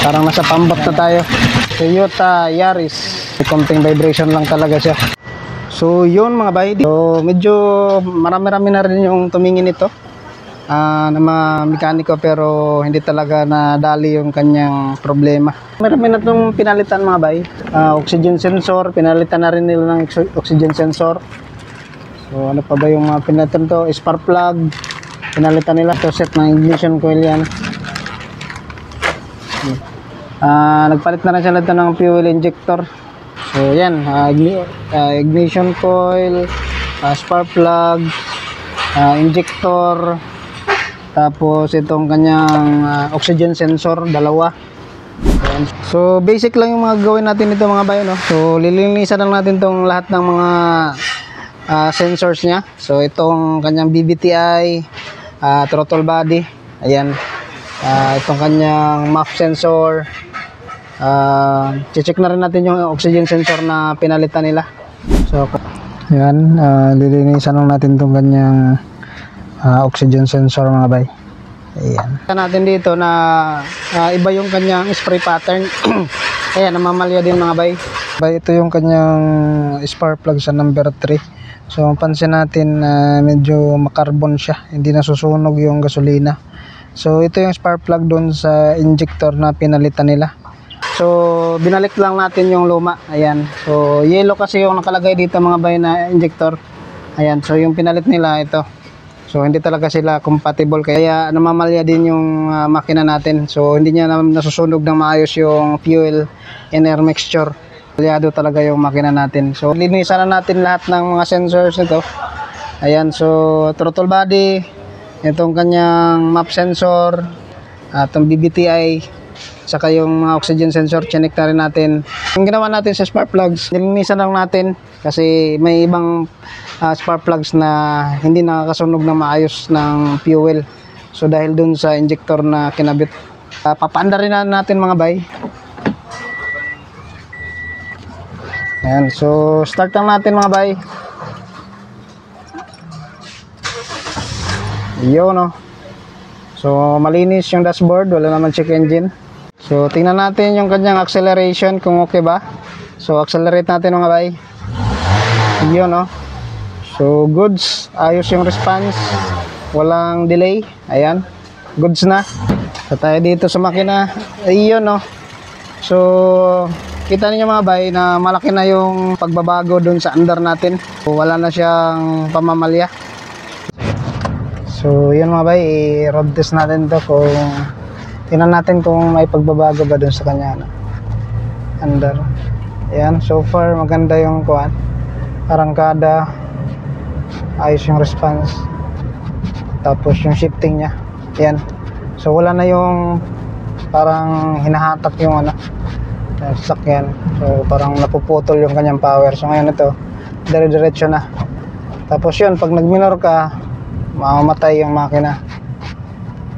Parang nasa pambak na tayo. Toyota Yaris. May konting vibration lang talaga siya. So yun mga bay. So medyo marami-rami na rin yung tumingin ito na mga mekaniko, pero hindi talaga nadali yung kanyang problema. Marami na itong pinalitan mga bay. Oxygen sensor, pinalitan na rin nila ng oxygen sensor. So ano pa ba yung mga pinalitan to? Spark plug, pinalitan nila. Ito set ng ignition coil yan. Nagpalit na rin sila ito ng fuel injector. So yan, ignition coil, spark plug, injector, tapos itong kanyang oxygen sensor, dalawa. So basic lang yung mga gawin natin dito mga bayo, no? So lilinisan lang natin tong lahat ng mga sensors nya. So itong kanyang BBTI, throttle body, ayan, itong kanyang MAF sensor. Check na rin natin yung oxygen sensor na pinalitan nila. So ayan, lilinisan lang natin itong kanyang oxygen sensor mga bay. Ayan. Kita natin dito na iba yung kanyang spray pattern. Ayan, namamalya din mga bay. Ito yung kanyang spark plug sa number 3. So pansin natin medyo makarbon siya, hindi nasusunog yung gasolina. So ito yung spark plug doon sa injector na pinalitan nila. So binalik lang natin yung luma. Ayan. So yellow kasi yung nakalagay dito mga bay na injector. Ayan. So yung pinalit nila ito. So hindi talaga sila compatible, kaya namamalya din yung makina natin. So hindi niya nasusunog ng maayos yung fuel and air mixture. Palyado talaga yung makina natin. So linisan na natin lahat ng mga sensors nito. Ayan. So throttle body, itong kanyang MAP sensor, itong BBTI, saka yung mga oxygen sensor, chinek na rin natin. Yung ginawa natin sa spark plugs, nilinisan lang natin kasi may ibang spark plugs na hindi nakakasunog na maayos ng fuel. So dahil dun sa injector na kinabit, papaanda rin na natin mga bay. Ayan, so start lang natin mga bay. Yun, no. So malinis yung dashboard, wala naman check engine. So tingnan natin yung kanyang acceleration kung okay ba. So accelerate natin mga bay. Yun, no. So goods, ayos yung response, walang delay. Ayan, goods na. So tayo dito sa makina. Ayun, no. So kita niyo mga bay na malaki na yung pagbabago dun sa under natin. So, wala na siyang pamamalya. So yun mga bay, i-road test natin to kung tingnan natin kung may pagbabago ba dun sa kanya under. Ayan, so far maganda yung kuan, arangkada, ayos yung response, tapos yung shifting nya. Ayan, so wala na yung parang hinahatak yung sasakyan. So parang napuputol yung kanyang power. So ngayon ito, dire-diretso na. Tapos yun, pag nag-minor ka, mamamatay yung makina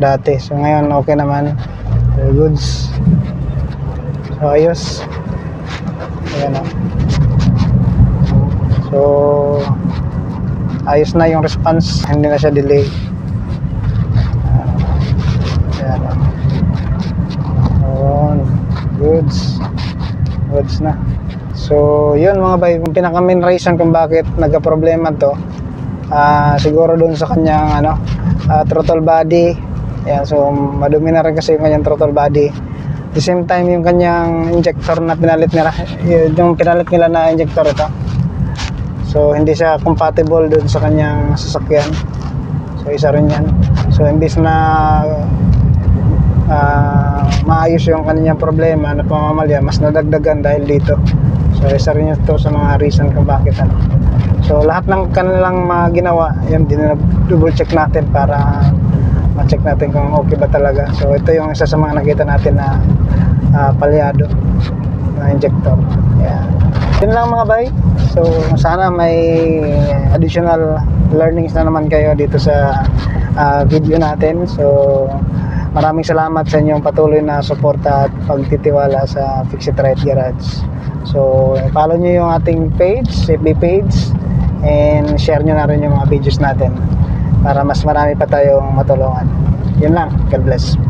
dati. So ngayon okay naman, very goods. So ayos. Ayan, o. So ayos na yung response, hindi na siya delay. Ayan, o. Goods na. So yun mga bay, yung pinaka main reason kung bakit nagka-problema to, siguro dun sa kanyang throttle body. Ayan, so madumi na rin kasi yung kanyang throttle body. At the same time yung kanyang injector na pinalit nila, yung pinalit nila na injector ito, so hindi siya compatible dun sa kanyang sasakyan. So isa rin yan. So imbis na maayos yung kanyang problema na pamamalya, mas nadagdagan dahil dito. So isa rin ito sa mga reason kung bakit So lahat ng kanilang mga ginawa, yan din na double check natin para ma-check natin kung okay ba talaga. So ito yung isa sa mga nakita natin na palyado na injector. Yan. Yun lang mga bay. So sana may additional learnings na naman kayo dito sa video natin. So maraming salamat sa inyong patuloy na suporta at pagtitiwala sa Fix It Right Garage. So follow nyo yung ating page, FB page, and share nyo na rin yung mga videos natin para mas marami pa tayong matulungan. Yun lang. God bless.